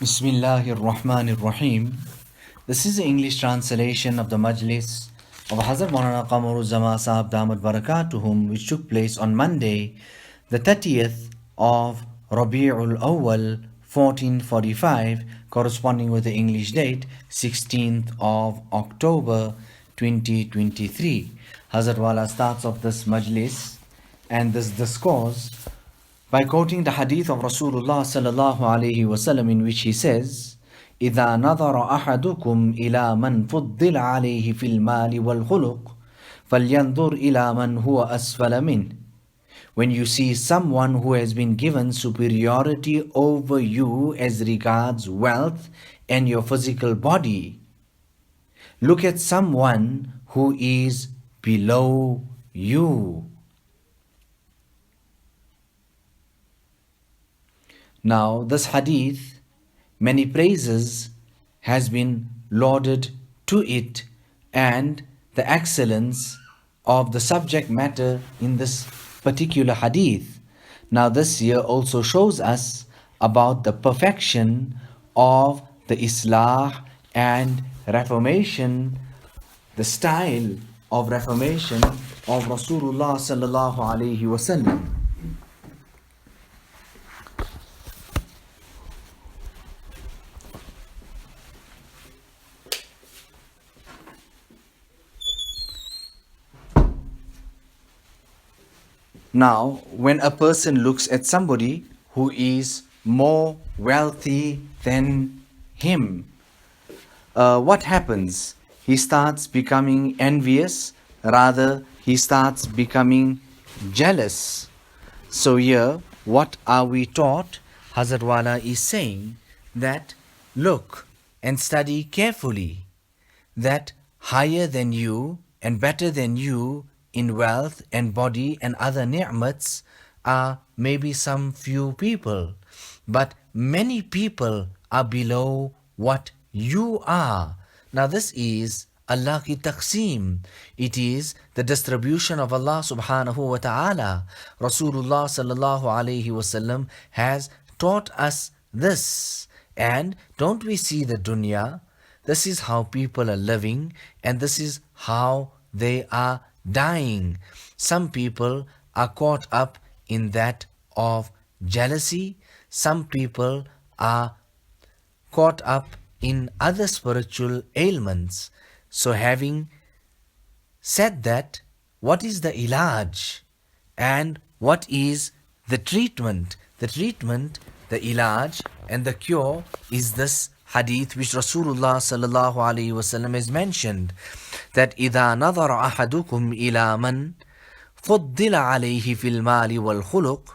Bismillahir Rahmanir Rahim. This is the English translation of the Majlis of Hazrat Maulana Qamar Uzzaman Saheb Damat Barakatuhum, which took place on Monday, the 30th of Rabi'ul Awwal 1445, corresponding with the English date 16th of October 2023. Hazrat Wala starts off this Majlis and this discourse by quoting the hadith of Rasulullah sallallahu alayhi wasallam, in which he says, إذا نظر أحدكم إلى من فضل عليه في المال والخلق فلينظر إلى من هو أسفل منه. When you see someone who has been given superiority over you as regards wealth and your physical body, look at someone who is below you. Now, this hadith, many praises has been lauded to it, and the excellence of the subject matter in this particular hadith. Now, this here also shows us about the perfection of the Islah and reformation, the style of reformation of Rasulullah sallallahu alaihi wasallam. Now, when a person looks at somebody who is more wealthy than him, what happens? He starts becoming envious, rather, he starts becoming jealous. So, here, what are we taught? Hazrat Wala is saying that look and study carefully, that higher than you and better than you in wealth and body and other ni'mats are maybe some few people, but many people are below what you are. Now this is Allah ki taqseem. It is the distribution of Allah subhanahu wa ta'ala. Rasulullah sallallahu alayhi wasallam has taught us this. And don't we see the dunya? This is how people are living, and this is how they are dying. Some people are caught up in that of jealousy. Some people are caught up in other spiritual ailments. So having said that, what is the ilaj and what is the treatment? The treatment, the ilaj and the cure is this hadith which Rasulullah sallallahu alaihi wasallam has mentioned, that إذا نظر أحدكم إلى من فضل عليه في المال والخلق,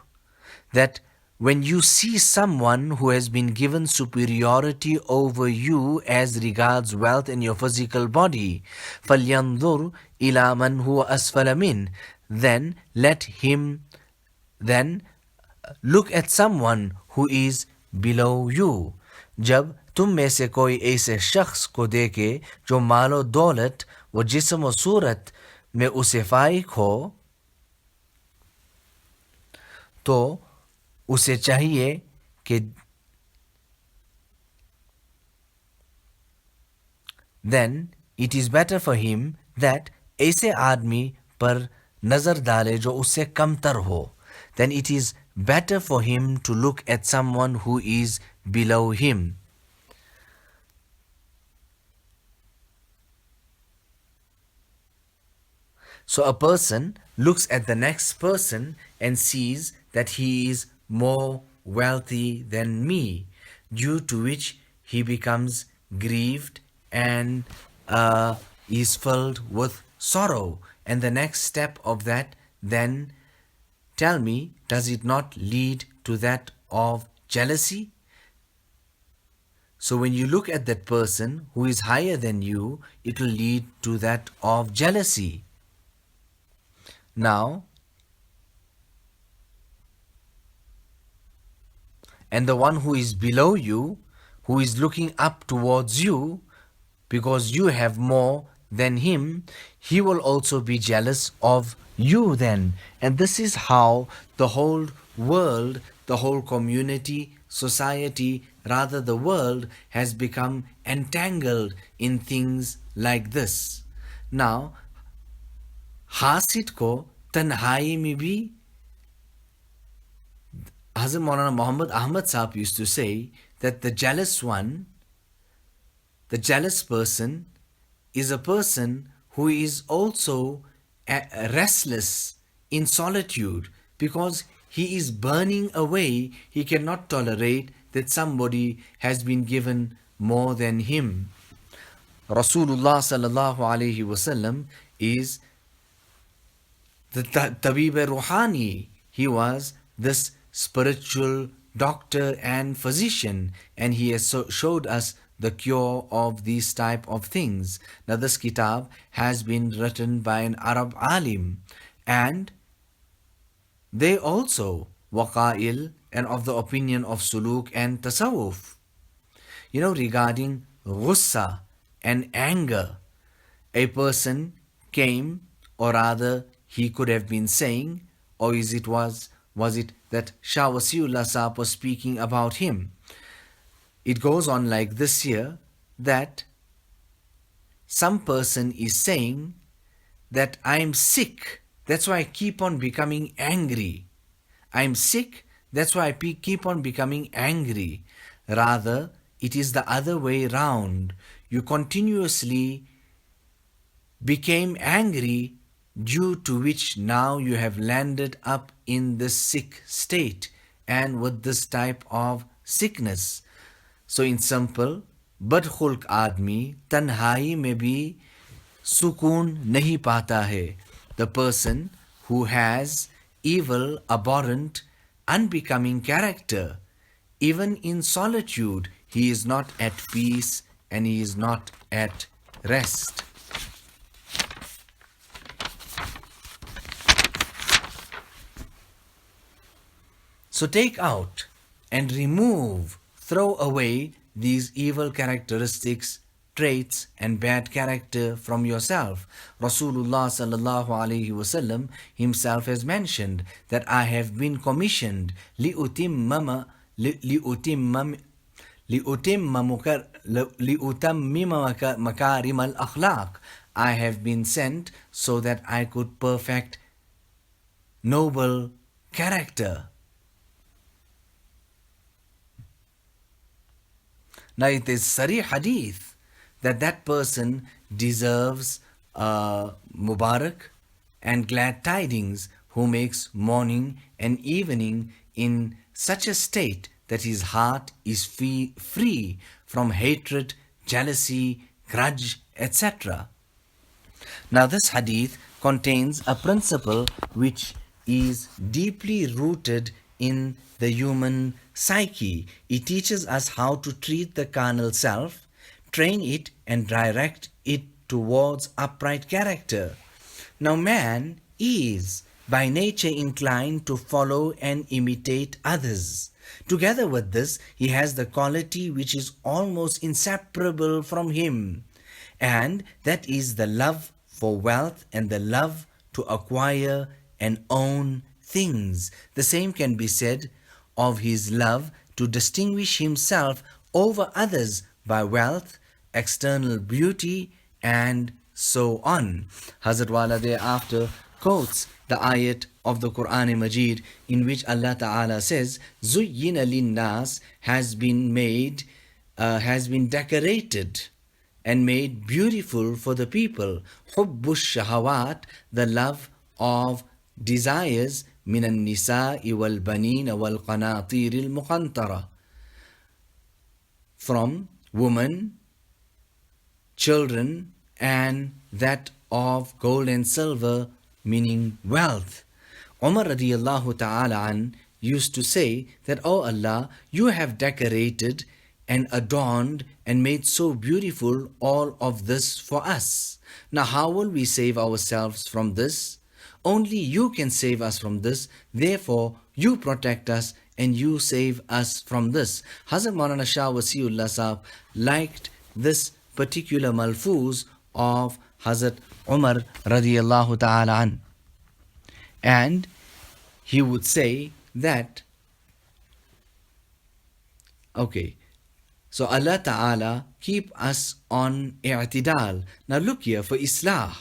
that when you see someone who has been given superiority over you as regards wealth and your physical body, فلينظر إلى من هو أسفل منه, then let him then look at someone who is below you. जब तुम में से कोई ऐसे शख्स को देखे जो मालो दौलत व जिस्म व सूरत में उसे फाइक हो, तो उसे चाहिए कि then it is better for him that ऐसे आदमी पर नजर डाले जो उससे कमतर हो. Then it is better for him to look at someone who is below him. So a person looks at the next person and sees that he is more wealthy than me, due to which he becomes grieved and is filled with sorrow. And the next step of that, then tell me, does it not lead to that of jealousy? So when you look at that person who is higher than you, it will lead to that of jealousy. Now, and the one who is below you, who is looking up towards you, because you have more than him, he will also be jealous of you then. And this is how the whole world, the whole community society, rather the world, has become entangled in things like this. Now, Hasid को तन्हाई में भी Hazrat Maulana Muhammad Ahmad Sahib used to say that the jealous one, the jealous person, is a person who is also restless in solitude because he is burning away. He cannot tolerate that somebody has been given more than him. Rasulullah sallallahu alaihi wasallam is the Tabib Ruhani. He was this spiritual doctor and physician, and he has showed us the cure of these type of things. Now this kitab has been written by an Arab alim, and they also waqa'il and of the opinion of suluk and tasawwuf. Regarding ghussa and anger, a person came, or rather he could have been saying, or was it that Shah Wasiullah Sahib was speaking about him? It goes on like this here, that some person is saying that I am sick, that's why I keep on becoming angry. I am sick, that's why I keep on becoming angry. Rather, it is the other way round. You continuously became angry, due to which now you have landed up in this sick state and with this type of sickness. So in simple, badkhulq aadmi tanhai mein bhi sukoon nahi pata hai. The person who has evil, abhorrent, unbecoming character, even in solitude, he is not at peace and he is not at rest. So take out and remove, throw away these evil characteristics, traits and bad character from yourself. Rasulullah sallallahu alaihi wasallam himself has mentioned that I have been commissioned li'utammima makarim al-akhlaq. I have been sent so that I could perfect noble character. Now it is Sarih Hadith that person deserves Mubarak and glad tidings who makes morning and evening in such a state that his heart is free from hatred, jealousy, grudge, etc. Now this hadith contains a principle which is deeply rooted in the human psyche. It teaches us how to treat the carnal self, train it and direct it towards upright character. Now man is by nature inclined to follow and imitate others. Together with this, he has the quality which is almost inseparable from him, and that is the love for wealth and the love to acquire and own things. The same can be said of his love to distinguish himself over others by wealth, external beauty, and so on. Hazrat Wala thereafter quotes the ayat of the Quran Majid in which Allah Ta'ala says, Zuyyina linnas has been decorated and made beautiful for the people. Hubbush shahawat, the love of desires, minan nisa'i wal banina wal qanatir al muqantara, from women, children, and that of gold and silver, meaning wealth. Umar radiyallahu ta'ala an used to say that, O Allah, you have decorated and adorned and made so beautiful all of this for us. Now how will we save ourselves from this? Only you can save us from this. Therefore, you protect us and you save us from this. Hazrat Maulana Shah Wasiullah Sahib liked this particular malfuz of Hazrat Umar radiyallahu ta'ala an. And he would say that Okay. So Allah Ta'ala keep us on i'tidal. Now look here, for Islah,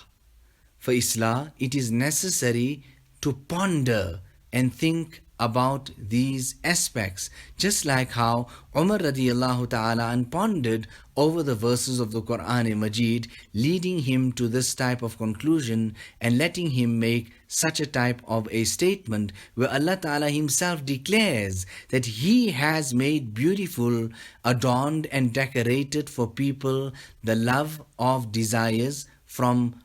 it is necessary to ponder and think about these aspects. Just like how Umar radiallahu ta'ala and pondered over the verses of the Quran Majid, leading him to this type of conclusion and letting him make such a type of a statement where Allah Ta'ala himself declares that He has made beautiful, adorned and decorated for people the love of desires from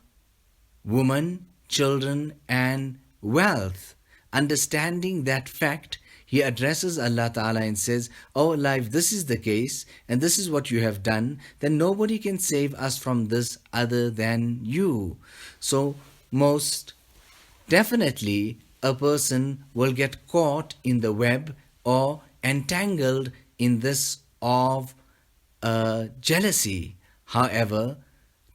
woman, children, and wealth. Understanding that fact, he addresses Allah Ta'ala and says, "Oh Allah, if this is the case, and this is what you have done, then nobody can save us from this other than you." So, most definitely, a person will get caught in the web or entangled in this of jealousy. However,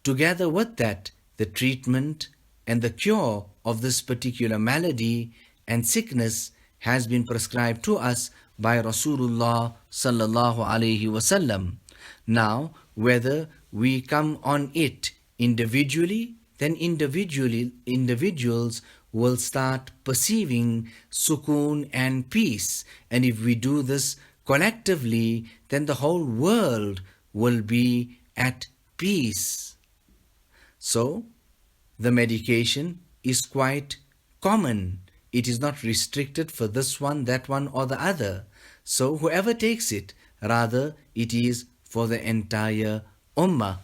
together with that, the treatment and the cure of this particular malady and sickness has been prescribed to us by Rasulullah sallallahu alaihi wasallam. Now, whether we come on it individually, then individuals will start perceiving sukoon and peace. And if we do this collectively, then the whole world will be at peace. So, the medication is quite common. It is not restricted for this one, that one, or the other. So, whoever takes it, rather, it is for the entire ummah.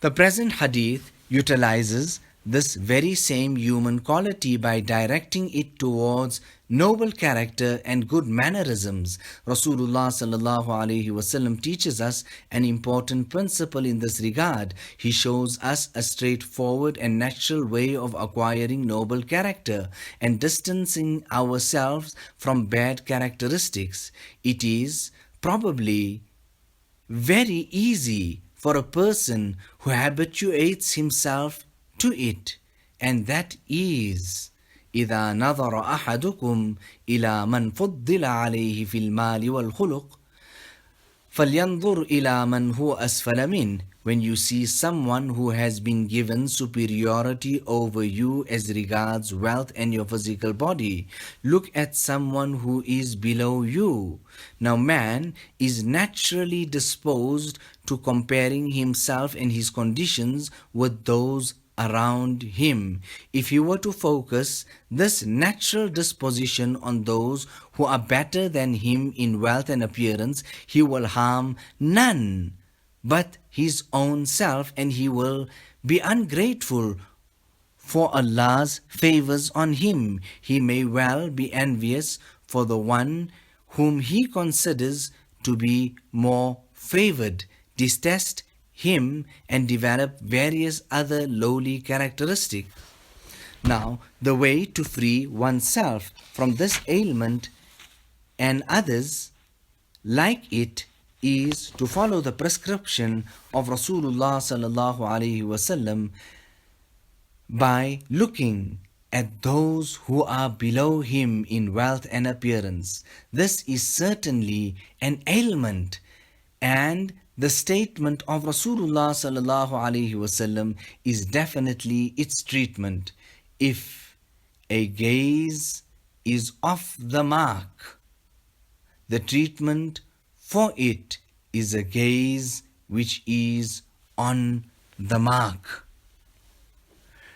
The present hadith utilizes this very same human quality by directing it towards noble character and good mannerisms. Rasulullah sallallahu alaihi wasallam teaches us an important principle in this regard. He shows us a straightforward and natural way of acquiring noble character and distancing ourselves from bad characteristics. It is probably very easy for a person who habituates himself to it, and that is إذا نظر أحدكم إلى من فضل عليه في المال والخلق فلينظر إلى من هو أسفل منه. When you see someone who has been given superiority over you as regards wealth and your physical body, look at someone who is below you. Now man is naturally disposed to comparing himself and his conditions with those around him. If he were to focus this natural disposition on those who are better than him in wealth and appearance, he will harm none but his own self, and he will be ungrateful for Allah's favors on him. He may well be envious for the one whom he considers to be more favored, detest him, and develop various other lowly characteristics. Now, the way to free oneself from this ailment and others like it is to follow the prescription of Rasulullah sallallahu alaihi wasallam by looking at those who are below him in wealth and appearance. This is certainly an ailment, and the statement of Rasulullah sallallahu alaihi wasallam is definitely its treatment. If a gaze is off the mark, the treatment for it is a gaze which is on the mark.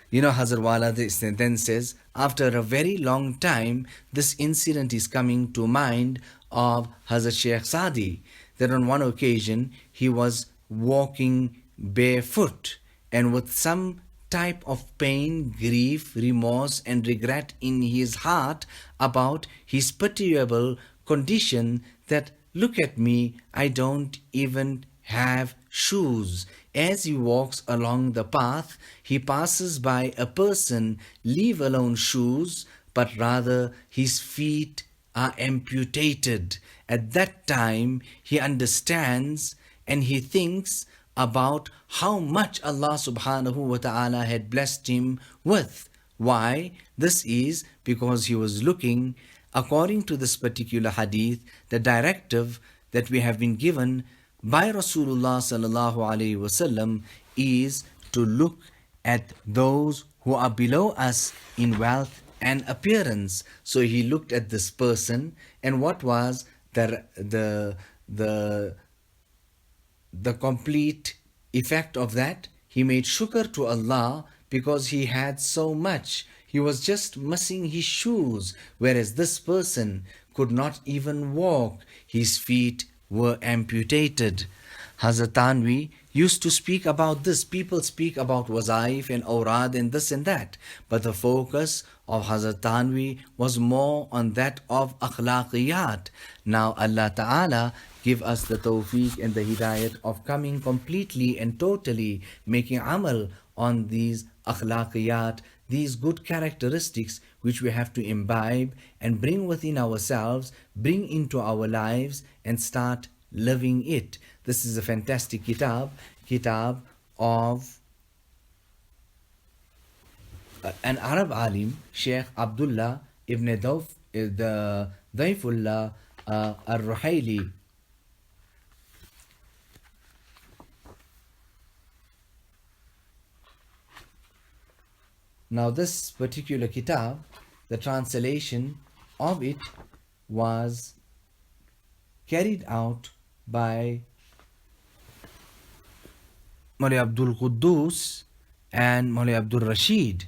You know, Hazrath then says, after a very long time, this incident is coming to mind of Hazrat Sheikh Sadi, that on one occasion he was walking barefoot and with some type of pain, grief, remorse and regret in his heart about his pitiable condition, that look at me, I don't even have shoes. As he walks along the path, he passes by a person, leave alone shoes, but rather his feet are amputated. At that time, he understands and he thinks about how much Allah subhanahu wa ta'ala had blessed him with. Why? This is because he was looking according to this particular hadith, the directive that we have been given by Rasulullah sallallahu alaihi wasallam is to look at those who are below us in wealth and appearance. So he looked at this person, and what was the complete effect of that? He made shukr to Allah because he had so much. He was just missing his shoes, whereas this person could not even walk. His feet were amputated. Hazrat Tanvi used to speak about this. People speak about wazaif and awrad and this and that. But the focus of Hazrat Tanvi was more on that of akhlaqiyat. Now Allah Ta'ala give us the tawfiq and the hidayat of coming completely and totally making amal on these akhlaqiyat, these good characteristics which we have to imbibe and bring within ourselves, bring into our lives and start living it. This is a fantastic kitab of an Arab alim, Sheikh Abdullah ibn Daifullah al-Ruhaili. Now this particular kitab, the translation of it was carried out by Mawlana Abdul Quddus and Mawlana Abdul Rashid.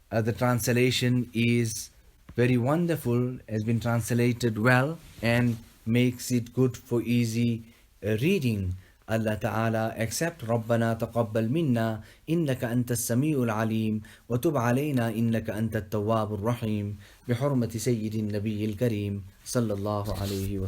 The translation is very wonderful, has been translated well and makes it good for easy reading. Allah Ta'ala accept ربنا تقبل منا إنك أنت السميع العليم وتب علينا إنك أنت التواب الرحيم بحرمة سيد النبي الكريم صلى الله عليه وسلم.